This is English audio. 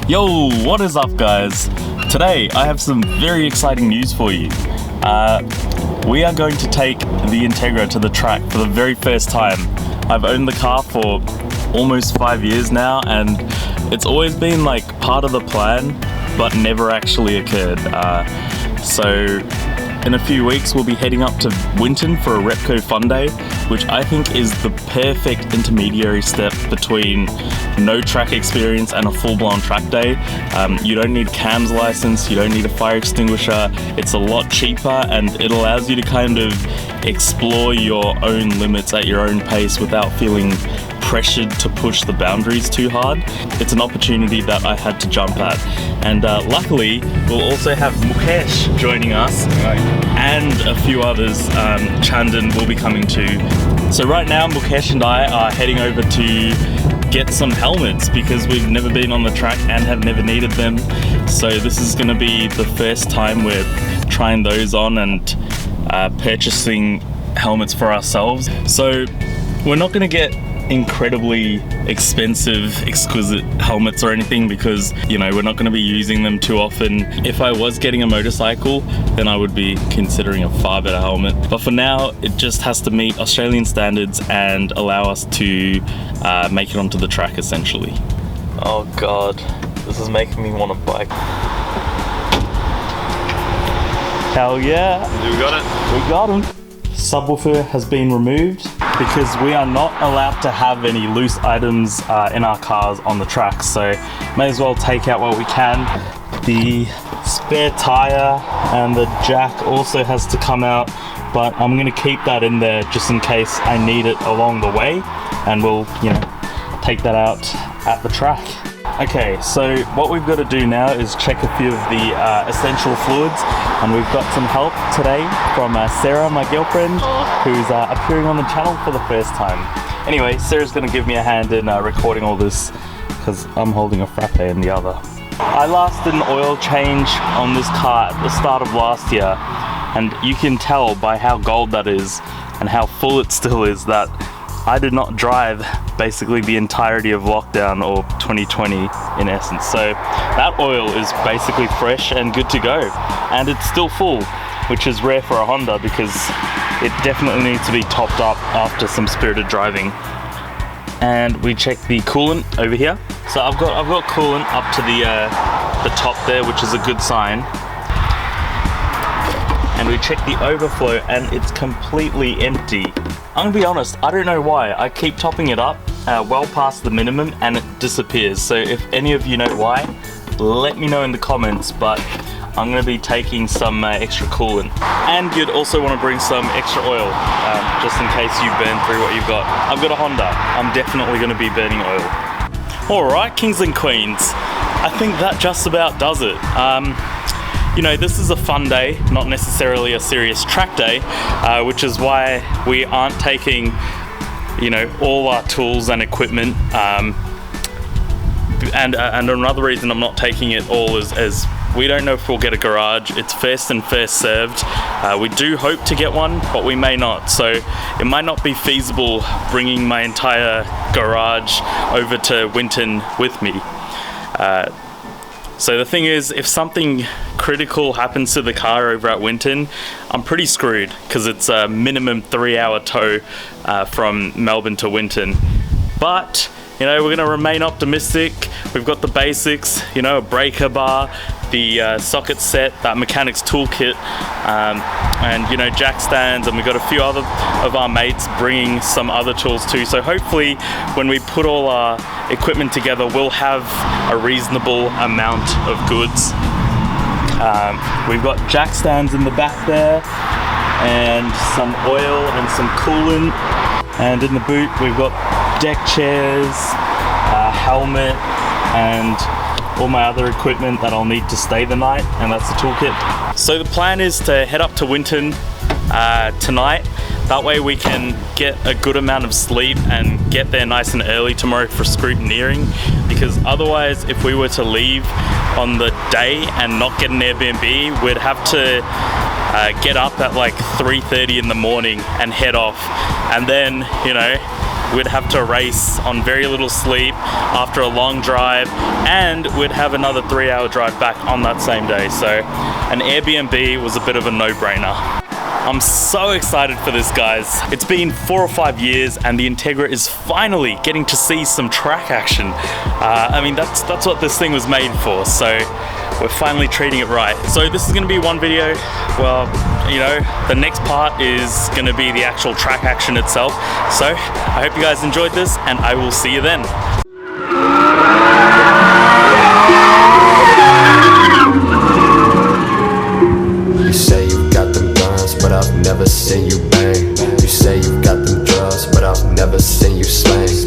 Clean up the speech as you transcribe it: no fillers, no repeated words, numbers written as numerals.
Yo, what is up guys? Today I have some very exciting news for you. We are going to take the Integra to the track for the very first time. I've owned the car for almost 5 years now, and it's always been like part of the plan, but never actually occurred. So in a few weeks we'll be heading up to Winton for a Repco Fun Day, which I think is the perfect intermediary step between no track experience and a full-blown track day. You don't need a CAMS license, you don't need a fire extinguisher. It's a lot cheaper and it allows you to kind of explore your own limits at your own pace without feeling pressured to push the boundaries too hard. It's an opportunity that I had to jump at, and luckily we'll also have Mukesh joining us, and a few others. Chandan will be coming too. So right now Mukesh and I are heading over to get some helmets because we've never been on the track and have never needed them. So this is going to be the first time we're trying those on and purchasing helmets for ourselves. So we're not going to get incredibly expensive, exquisite helmets or anything because, you know, we're not going to be using them too often. If I was getting a motorcycle, then I would be considering a far better helmet. But for now, it just has to meet Australian standards and allow us to make it onto the track, essentially. Oh God, this is making me want to bike. Hell yeah. We got it. We got him. Subwoofer has been removed because we are not allowed to have any loose items in our cars on the track, so may as well take out what we can. The spare tire and the jack also has to come out, but I'm going to keep that in there just in case I need it along the way, and we'll, you know, take that out at the track. Okay, so what we've got to do now is check a few of the essential fluids, and we've got some help today from Sarah, my girlfriend, who's appearing on the channel for the first time. Anyway, Sarah's going to give me a hand in recording all this because I'm holding a frappe in the other. I last did an oil change on this car at the start of last year, and you can tell by how gold that is and how full it still is that I did not drive basically the entirety of lockdown or 2020 in essence. So that oil is basically fresh and good to go. And it's still full, which is rare for a Honda because it definitely needs to be topped up after some spirited driving. And we check the coolant over here. So I've got coolant up to the top there, which is a good sign. And we check the overflow and it's completely empty. I'm gonna be honest, I don't know why. I keep topping it up well past the minimum and it disappears. So if any of you know why, let me know in the comments, but I'm gonna be taking some extra coolant. And you'd also wanna bring some extra oil, just in case you burn through what you've got. I've got a Honda, I'm definitely gonna be burning oil. All right, kings and queens, I think that just about does it. You know, this is a fun day, not necessarily a serious track day, which is why we aren't taking, you know, all our tools and equipment. And another reason I'm not taking it all is we don't know if we'll get a garage. It's first and first served. We do hope to get one, but we may not. So it might not be feasible bringing my entire garage over to Winton with me. So the thing is, if something critical happens to the car over at Winton, I'm pretty screwed because it's a minimum 3-hour tow from Melbourne to Winton. But, you know, we're going to remain optimistic. We've got the basics, you know, a breaker bar, the socket set, that mechanics toolkit, and, you know, jack stands, and we've got a few other of our mates bringing some other tools too. So hopefully when we put all our equipment together, we'll have a reasonable amount of goods. We've got jack stands in the back there, and some oil and some coolant, and in the boot we've got deck chairs, helmet, and all my other equipment that I'll need to stay the night, and that's the toolkit. So the plan is to head up to Winton tonight. That way we can get a good amount of sleep and get there nice and early tomorrow for scrutineering, because otherwise if we were to leave on the day and not get an Airbnb, we'd have to get up at like 3:30 in the morning and head off, and then, you know, we'd have to race on very little sleep after a long drive, and we'd have another 3-hour drive back on that same day. So an Airbnb was a bit of a no-brainer. I'm so excited for this, guys. It's been 4 or 5 years and the Integra is finally getting to see some track action. I mean, that's what this thing was made for, so we're finally treating it right. So this is gonna be one video. Well, you know, the next part is gonna be the actual track action itself. So I hope you guys enjoyed this, and I will see you then.